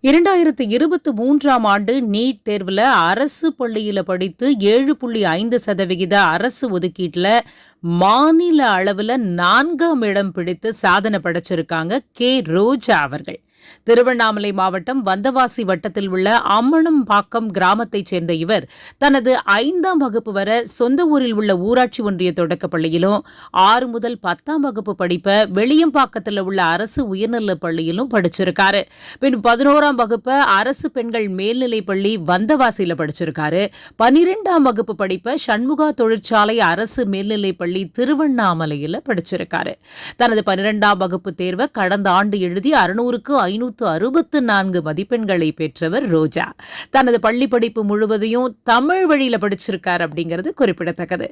2023ஆம் ஆண்டு நீட் தேர்வுல அரசு பள்ளியில படித்து 7.5% அரசு ஒதுக்கீட்டுல மாநில அளவுல 4ஆம் இடம் பிடித்து சாதனை படைச்சிருக்காங்க K.Roja அவர்கள். திருவண்ணாமலை மாவட்டம் வந்தவாசி வட்டத்தில் உள்ள அம்மணம்பாக்கம் கிராமத்தைச் சேர்ந்த இவர் தனது 5ஆம் வகுப்பு வரை சொந்த ஊரில் உள்ள ஊராட்சி ஒன்றிய தொடக்கப் பள்ளியிலும் 6 முதல் 10ஆம் வகுப்பு படிப்பை வெளியம்பாக்கத்தில் உள்ள அரசு உயர்நிலைப் பள்ளியிலும் படிச்சிருக்காரு. பின் 11ஆம் வகுப்பை அரசு பெண்கள் மேல்நிலைப் பள்ளி வந்தவாசியில படிச்சிருக்காரு. 12ஆம் வகுப்பு படிப்பை சண்முகா தொழிற்சாலை அரசு மேல்நிலைப் பள்ளி திருவண்ணாமலையில படிச்சிருக்காரு. தனது 12ஆம் வகுப்பு தேர்வை கடந்த ஆண்டு எழுதி 600க்கு 564 மதிப்பெண்களை பெற்றவர் ரோஜா. தனது பள்ளி படிப்பு முழுவதையும் தமிழ் வழியில படிச்சிருக்காரு அப்படிங்கிறது குறிப்பிடத்தக்கது.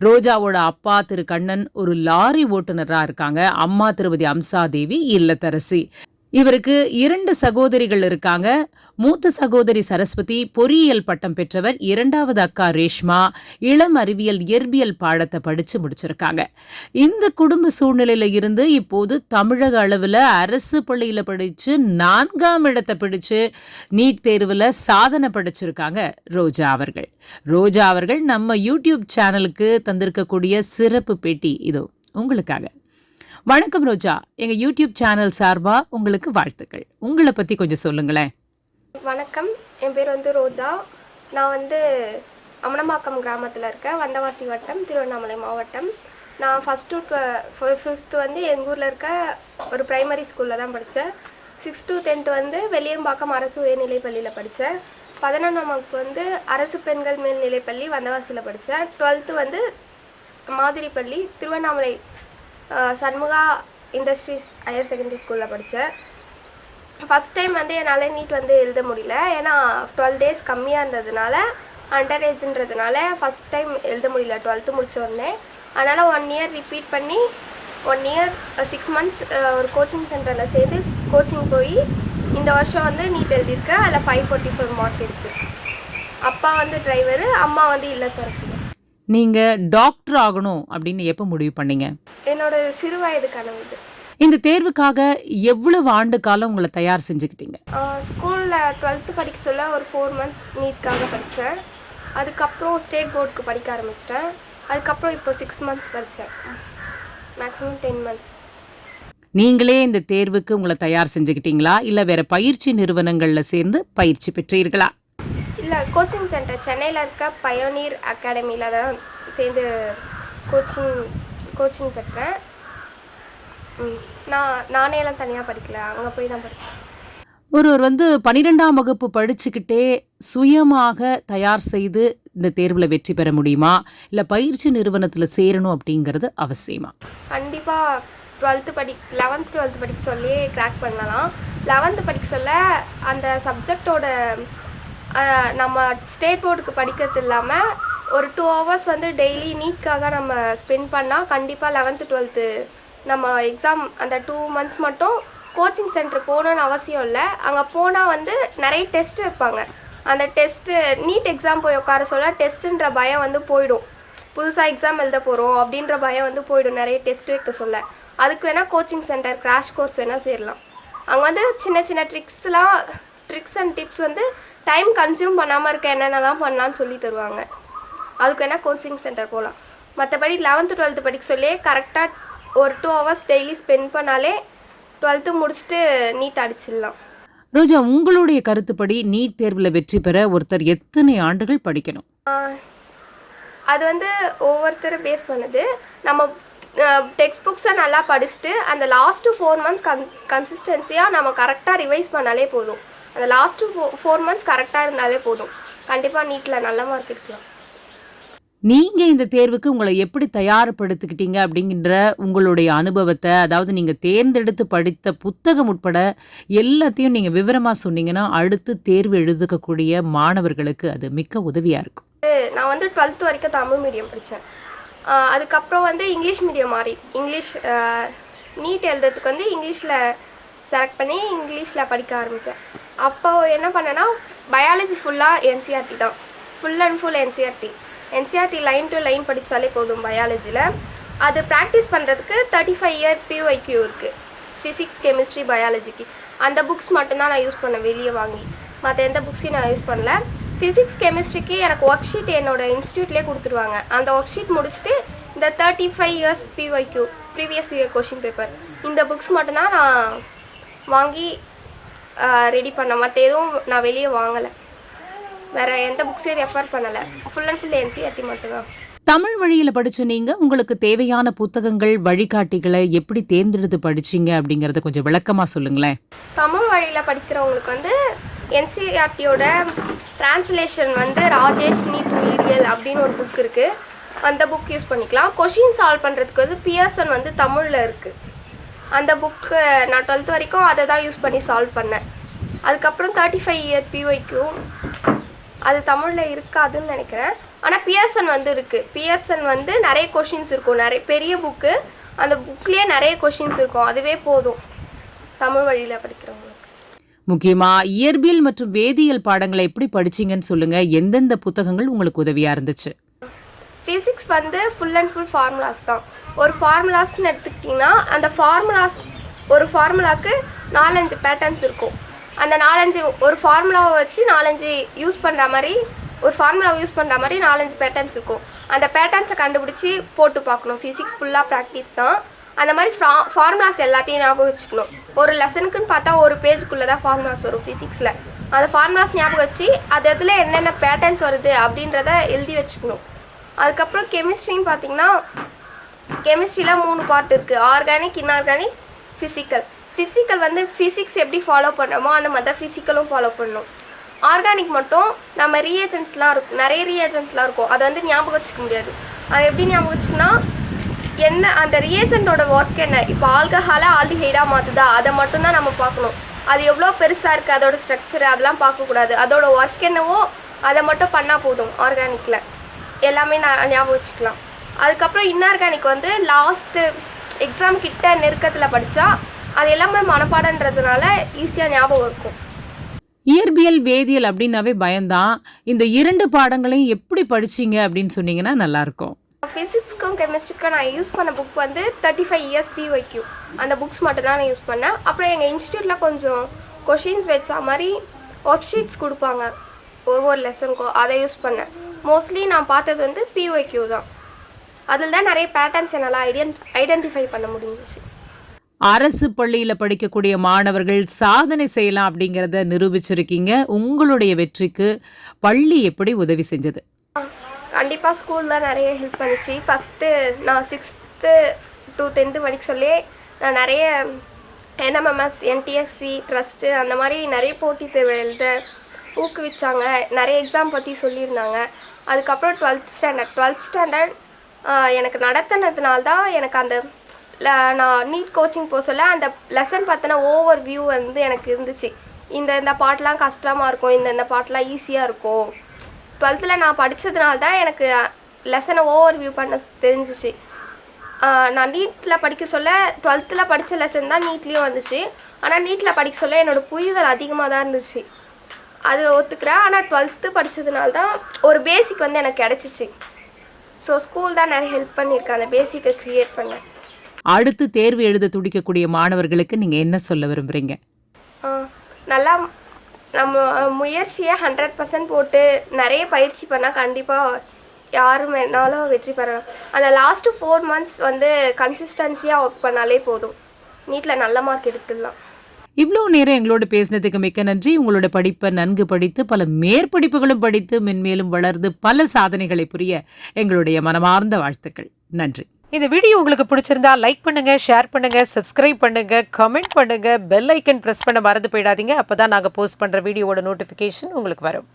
ரோஜாவோட அப்பா திரு கண்ணன் ஒரு லாரி ஓட்டுநரா இருக்காங்க. அம்மா திருமதி அம்சாதேவி இல்லத்தரசி. இவருக்கு 2 சகோதரிகள் இருக்காங்க. மூத்த சகோதரி சரஸ்வதி பொறியியல் பட்டம் பெற்றவர். 2வது அக்கா ரேஷ்மா இளம் அறிவியல் இயற்பியல் பாடத்தை படிச்சு முடிச்சிருக்காங்க. இந்த குடும்ப சூழ்நிலையில இருந்து இப்போது தமிழக அளவில் அரசு பள்ளியில படிச்சு 4ஆம் இடத்தை பிடிச்சு நீட் தேர்வுல சாதனை படைச்சிருக்காங்க ரோஜா அவர்கள். ரோஜா அவர்கள் நம்ம யூடியூப் சேனலுக்கு தந்திருக்கக்கூடிய சிறப்பு பேட்டி இதோ உங்களுக்காக. வணக்கம் ரோஜா, எங்க யூடியூப் சேனல் சார்பா உங்களுக்கு வாழ்த்துக்கள். உங்களை பத்தி கொஞ்சம் சொல்லுங்களேன். வணக்கம், என் பேர் ரோஜா. நான் அம்மணம்பாக்கம் கிராமத்தில் இருக்கேன். வந்தவாசி வட்டம், திருவண்ணாமலை மாவட்டம். நான் ஃபஸ்ட் டு 5th எங்கள் ஊரில் இருக்க ஒரு ப்ரைமரி ஸ்கூலில் தான் படித்தேன். 6th to 10th வெளியம்பாக்கம் அரசு உயர்நிலைப் பள்ளியில் படித்தேன். 11ஆம் வகுப்பு அரசு பெண்கள் மேல்நிலைப்பள்ளி வந்தவாசியில் படித்தேன். 12th மாதிரிப்பள்ளி திருவண்ணாமலை சண்முகா இண்டஸ்ட்ரீஸ் ஹையர் செகண்டரி ஸ்கூலில் படித்தேன். ஃபஸ்ட் டைம் என்னால் நீட் எழுத முடியல. ஏன்னா 12 days கம்மியாக இருந்ததுனால, அண்டர் ஏஜ்ன்றதுனால ஃபஸ்ட் டைம் எழுத முடியல 12th முடித்த உடனே. அதனால் 1 year ரிப்பீட் பண்ணி 1 year 6 months ஒரு கோச்சிங் சென்டரில் சேர்ந்து கோச்சிங் போய் இந்த வருஷம் நீட் எழுதியிருக்கேன். அதில் 544 மார்க் இருக்குது. அப்பா டிரைவரு, அம்மா இல்லத்தரசி. நீங்க டாக்டர் ஆகணும் அப்படின்னு எப்போ முடிவு பண்ணீங்க? என்னோட சிறு வயது கனவு. இந்த தேர்வுக்காக எவ்வளவு ஆண்டு காலம் உங்களை தயார் செஞ்சுக்கிட்டீங்க? ஸ்கூலில் 12th படிக்க சொல்ல ஒரு 4 months நீட்காக படித்தேன். அதுக்கப்புறம் ஸ்டேட் போர்டுக்கு படிக்க ஆரம்பிச்சிட்டேன். அதுக்கப்புறம் இப்போ 6 months படித்தேன். Maximum 10 months. நீங்களே இந்த தேர்வுக்கு உங்களை தயார் செஞ்சுக்கிட்டீங்களா, இல்லை வேற பயிற்சி நிறுவனங்களில் சேர்ந்து பயிற்சி பெற்றீர்களா? இல்லை, கோச்சிங் சென்டர் சென்னையில் இருக்க பயோனீர் அகாடமியில் தான் சேர்ந்து கோச்சிங் பெற்றேன். நானேலாம் தனியாக படிக்கல, அங்கே போய் தான் படித்தேன். ஒருவர் 12ஆம் வகுப்பு படிச்சுக்கிட்டே சுயமாக தயார் செய்து இந்த தேர்வில் வெற்றி பெற முடியுமா, இல்லை பயிற்சி நிறுவனத்தில் சேரணும் அப்படிங்கிறது அவசியமா? கண்டிப்பாக 11th 12th படிக்க சொல்லி கிராக் பண்ணலாம். 11th படிக்க சொல்ல அந்த சப்ஜெக்டோட நம்ம ஸ்டேட் போர்டுக்கு படிக்கிறது இல்லாமல் ஒரு 2 hours டெய்லி நீட்காக நம்ம ஸ்பெண்ட் பண்ணால் கண்டிப்பாக 11th 12th நம்ம எக்ஸாம் அந்த 2 months மட்டும் கோச்சிங் சென்டர் போகணுன்னு அவசியம் இல்லை. அங்கே போனால் நிறைய டெஸ்ட் வைப்பாங்க. அந்த டெஸ்ட்டு நீட் எக்ஸாம் போய் உட்கார சொல்ல டெஸ்ட்டுன்ற பயம் போயிடும். புதுசாக எக்ஸாம் எழுத போகிறோம் அப்படின்ற பயம் போயிடும் நிறைய டெஸ்ட் வைக்க சொல்ல. அதுக்கு வேணால் கோச்சிங் சென்டர் கிராஷ் கோர்ஸ் வேணால் சேரலாம். அங்கே சின்ன சின்ன tricks and tips time consume பண்ணாமல் இருக்க என்னென்னலாம் பண்ணலான்னு சொல்லி தருவாங்க. அதுக்கு வேணால் கோச்சிங் சென்டர் போகலாம். மற்றபடி 11th 12th படிக்க சொல்லி கரெக்டாக ஒரு 2 hours டெய்லி ஸ்பெண்ட் பண்ணாலே 12th முடிச்சுட்டு நீட் அடிச்சிடலாம். ரோஜா, உங்களுடைய கருத்துப்படி நீட் தேர்வில் வெற்றி பெற ஒருத்தர் எத்தனை ஆண்டுகள் படிக்கணும்? அது ஒவ்வொருத்தரை பேஸ் பண்ணுது. நம்ம டெக்ஸ்ட் புக்ஸை நல்லா படிச்சுட்டு அந்த லாஸ்ட்டு 4 months கன்சிஸ்டன்சியாக நம்ம கரெக்டாக ரிவைஸ் பண்ணாலே போதும். அந்த லாஸ்ட்டு 4 months கரெக்டாக இருந்தாலே போதும். கண்டிப்பாக நீட்டில் நல்ல மார்க் எடுக்கலாம். நீங்கள் இந்த தேர்வுக்கு உங்களை எப்படி தயார்படுத்திக்கிட்டீங்க அப்படிங்கிற உங்களுடைய அனுபவத்தை, அதாவது நீங்கள் தேர்ந்தெடுத்து படித்த புத்தகம் உட்பட எல்லாத்தையும் நீங்கள் விவரமாக சொன்னீங்கன்னா அடுத்து தேர்வு எழுதுக்கக்கூடிய மாணவர்களுக்கு அது மிக்க உதவியாக இருக்கும். நான் 12th வரைக்கும் தமிழ் மீடியம் படித்தேன். அதுக்கப்புறம் இங்கிலீஷ் மீடியம் மாறி நீட் எழுதுறதுக்கு இங்கிலீஷில் செலக்ட் பண்ணி இங்கிலீஷில் படிக்க ஆரம்பித்தேன். அப்போ என்ன பண்ணேன்னா பயாலஜி ஃபுல்லாக என்சிஆர்டி தான், full and full NCERT line to line படித்தாலே போதும் பயாலஜியில். அது ப்ராக்டிஸ் பண்ணுறதுக்கு 35 year PYQ இருக்குது. ஃபிசிக்ஸ் கெமிஸ்ட்ரி பயாலஜிக்கு அந்த புக்ஸ் மட்டும்தான் நான் யூஸ் பண்ணேன் வெளியே வாங்கி. மற்ற எந்த புக்ஸையும் நான் யூஸ் பண்ணல. ஃபிசிக்ஸ் கெமிஸ்ட்ரிக்கு எனக்கு ஒர்க் ஷீட் என்னோடய இன்ஸ்டியூட்லேயே கொடுத்துருவாங்க. அந்த ஒர்க் ஷீட் முடிச்சுட்டு இந்த 35 years PYQ previous year question paper இந்த புக்ஸ் மட்டும்தான் நான் வாங்கி ரெடி பண்ணேன். மற்ற எதுவும் நான் வெளியே வாங்கலை. வேறு எந்த புக்ஸையும் ரெஃபர் பண்ணலை. ஃபுல் அண்ட் ஃபுல் NCERT மட்டும்தான். தமிழ் வழியில படிச்ச நீங்க உங்களுக்கு தேவையான புத்தகங்கள் வழிகாட்டிகளை எப்படி தேர்ந்தெடுத்து படிச்சீங்க அப்படிங்கறத கொஞ்சம் விளக்கமா சொல்லுங்களேன். தமிழ் வழியில் படிக்கிறவங்களுக்கு வந்து NCERTயோட டிரான்ஸ்லேஷன் வந்து ராஜேஷ் நீட் உயிரியல் அப்படின்னு ஒரு புக் இருக்குது. அந்த புக் யூஸ் பண்ணிக்கலாம். கொஷின் சால்வ் பண்ணுறதுக்கு வந்து பியர்சன் வந்து தமிழில் இருக்குது. அந்த புக்கு நான் 12th வரைக்கும் அதை தான் யூஸ் பண்ணி சால்வ் பண்ணேன். அதுக்கப்புறம் 35 year PYQ அது தமிழில் இருக்காதுன்னு நினைக்கிறேன். ஆனால் பியர்சன் வந்து இருக்குது. பியர்சன் வந்து நிறைய கொஷின்ஸ் இருக்கும். நிறைய பெரிய புக்கு. அந்த புக்லேயே நிறைய கொஷின்ஸ் இருக்கும். அதுவே போதும் தமிழ் வழியில் படிக்கிறவங்களுக்கு. முக்கியமா இயற்பியல் மற்றும் வேதியியல் பாடங்களை எப்படி படிச்சீங்கன்னு சொல்லுங்க. எந்தெந்த புத்தகங்கள் உங்களுக்கு உதவியா இருந்துச்சு? ஃபிசிக்ஸ் வந்து ஃபுல் அண்ட் ஃபுல் ஃபார்முலாஸ் தான். ஒரு ஃபார்முலாஸ்ன்னு எடுத்துக்கிட்டிங்கன்னா அந்த ஒரு ஃபார்முலாவுக்கு 4-5 பேட்டர்ன்ஸ் இருக்கும். அந்த 4-5 ஒரு ஃபார்முலாவை வச்சு 4-5 யூஸ் பண்ணுற மாதிரி ஒரு ஃபார்முலாவை யூஸ் பண்ணுற மாதிரி 4-5 பேட்டர்ன்ஸ் இருக்கும். அந்த பேட்டர்ன்ஸை கண்டுபிடிச்சி போட்டு பார்க்கணும். ஃபிசிக்ஸ் ஃபுல்லாக ப்ராக்டிஸ் தான். அந்த மாதிரி ஃபார்முலாஸ் எல்லாத்தையும் ஞாபகம் வச்சுக்கணும். ஒரு லெசனுக்குன்னு பார்த்தா ஒரு பேஜுக்குள்ளே தான் ஃபார்முலாஸ் வரும் ஃபிசிக்ஸில். அந்த ஃபார்முலாஸ் ஞாபகம் வச்சு அது இதில் என்னென்ன பேட்டர்ன்ஸ் வருது அப்படின்றத எழுதி வச்சுக்கணும். அதுக்கப்புறம் கெமிஸ்ட்ரின்னு பார்த்தீங்கன்னா கெமிஸ்ட்ரியில் 3 பார்ட் இருக்குது. ஆர்கானிக், இன்ஆர்கானிக், ஃபிசிக்கல் வந்து ஃபிசிக்ஸ் எப்படி ஃபாலோ பண்ணுறோமோ அந்த மாதிரி தான் ஃபிசிக்கலும் ஃபாலோ பண்ணணும். ஆர்கானிக் மட்டும் நம்ம ரீஏஜென்ட்ஸ்லாம் இருக்கும். நிறைய ரீஏஜென்ட்ஸ்லாம் இருக்கும். அதை வந்து ஞாபகம் வச்சுக்க முடியாது. அதை எப்படி ஞாபகம் வச்சுக்கன்னா என்ன அந்த ரியேஜென்ட்டோட ஒர்க் என்ன. இப்போ ஆல்கஹாலை ஆல்டிஹைடாக மாற்றுதா அதை மட்டும்தான் நம்ம பார்க்கணும். அது எவ்வளோ பெருசாக இருக்குது அதோட ஸ்ட்ரக்சர் அதெல்லாம் பார்க்கக்கூடாது. அதோட ஒர்க் என்னவோ அதை மட்டும் பண்ணால் போதும். ஆர்கானிக்கில் எல்லாமே நான் ஞாபகம் வச்சுக்கலாம். அதுக்கப்புறம் இன்ஆர்கானிக் வந்து லாஸ்ட்டு எக்ஸாம் கிட்ட நெருக்கத்தில் படித்தா அது எல்லாமே மனப்பாடன்றதுனால ஈஸியாக ஞாபகம் இருக்கும். இயற்பியல் வேதியியல் அப்படின்னாவே பயம்தான். இந்த 2 பாடங்களையும் எப்படி படிச்சீங்க அப்படின்னு சொன்னீங்கன்னா நல்லாயிருக்கும். ஃபிசிக்ஸ்க்கும் கெமிஸ்ட்ரிக்கும் நான் யூஸ் பண்ண புக் வந்து 35 years PYQ அந்த புக்ஸ் மட்டும் தான் நான் யூஸ் பண்ணேன். அப்புறம் எங்கள் இன்ஸ்டியூட்டில் கொஞ்சம் கொஷின்ஸ் வச்சா மாதிரி ஒர்க் ஷீட்ஸ் கொடுப்பாங்க ஒவ்வொரு லெசனுக்கும். அதை யூஸ் பண்ணேன். மோஸ்ட்லி நான் பார்த்தது வந்து PYQ தான். அதில் தான் நிறைய பேட்டர்ன்ஸ் என்னால் ஐடென்டிஃபை பண்ண முடிஞ்சிச்சு. அரசு பள்ளியில படிக்கக்கூடிய மாணவர்கள் சாதனை செய்யலாம் அப்படிங்கிறத நிரூபிச்சிருக்கீங்க. உங்களுடைய வெற்றிக்கு பள்ளி எப்படி உதவி செஞ்சது? கண்டிப்பாக ஸ்கூல் தான் நிறைய ஹெல்ப் பண்ணிச்சு. ஃபஸ்ட்டு நான் 6th to 10th படிக்க சொல்லி நான் நிறைய NMMS, NTSC, ட்ரஸ்ட்டு அந்த மாதிரி நிறைய போட்டித் தேர்வு எழுத ஊக்குவிச்சாங்க. நிறைய எக்ஸாம் பற்றி சொல்லியிருந்தாங்க. அதுக்கப்புறம் 12th ஸ்டாண்டர்ட் எனக்கு நடத்தினதுனால்தான் எனக்கு அந்த நான் நீட் கோச்சிங் போக சொல்ல அந்த லெசன் பார்த்தின ஓவர் வியூ வந்து எனக்கு இருந்துச்சு. இந்த பாட்டெலாம் கஷ்டமாக இருக்கும், இந்த பாட்டெலாம் ஈஸியாக இருக்கும். 12th நான் படித்ததுனால தான் எனக்கு லெசனை ஓவர் வியூ பண்ண தெரிஞ்சிச்சு. நான் நீட்டில் படிக்க சொல்ல 12th படித்த லெசன் தான் நீட்லேயும் வந்துச்சு. ஆனால் நீட்டில் படிக்க சொல்ல என்னோடய புரிதல் அதிகமாக தான் இருந்துச்சு. அது ஒத்துக்கிறேன். ஆனால் 12th படித்ததுனால தான் ஒரு பேசிக் வந்து எனக்கு கிடச்சிச்சு. ஸோ ஸ்கூல் தான் நிறைய ஹெல்ப் பண்ணியிருக்கேன் அந்த பேசிக்கை க்ரியேட் பண்ண. அடுத்து தேர்வு எழுத துடிக்கக்கூடிய மாணவர்களுக்கு நீங்கள் என்ன சொல்ல விரும்புகிறீங்க? நல்லா நம்ம முயற்சியை 100% போட்டு நிறைய பயிற்சி பண்ணால் கண்டிப்பாக யாரும் என்னாலும் வெற்றி பெறலாம். அந்த லாஸ்ட்டு 4 months வந்து கன்சிஸ்டன்சியாக ஒர்க் பண்ணாலே போதும். நீட்டில் நல்ல மார்க் எடுத்துடலாம். இவ்வளோ நேரம் எங்களோட பேசினதுக்கு மிக்க நன்றி. உங்களோட படிப்பை நன்கு படித்து பல மேற்படிப்புகளும் படித்து மென்மேலும் வளர்ந்து பல சாதனைகளை புரிய எங்களுடைய மனமார்ந்த வாழ்த்துக்கள். நன்றி. இந்த வீடியோ உங்களுக்கு பிடிச்சிருந்தா லைக் பண்ணுங்க, ஷேர் பண்ணுங்க, சப்ஸ்கிரைப் பண்ணுங்க, கமெண்ட் பண்ணுங்க, பெல் ஐக்கன் பிரஸ் பண்ண மறந்து போயிடாதீங்க. அப்பதான் நாங்கள் போஸ்ட் பண்ற வீடியோவோட நோட்டிஃபிகேஷன் உங்களுக்கு வரும்.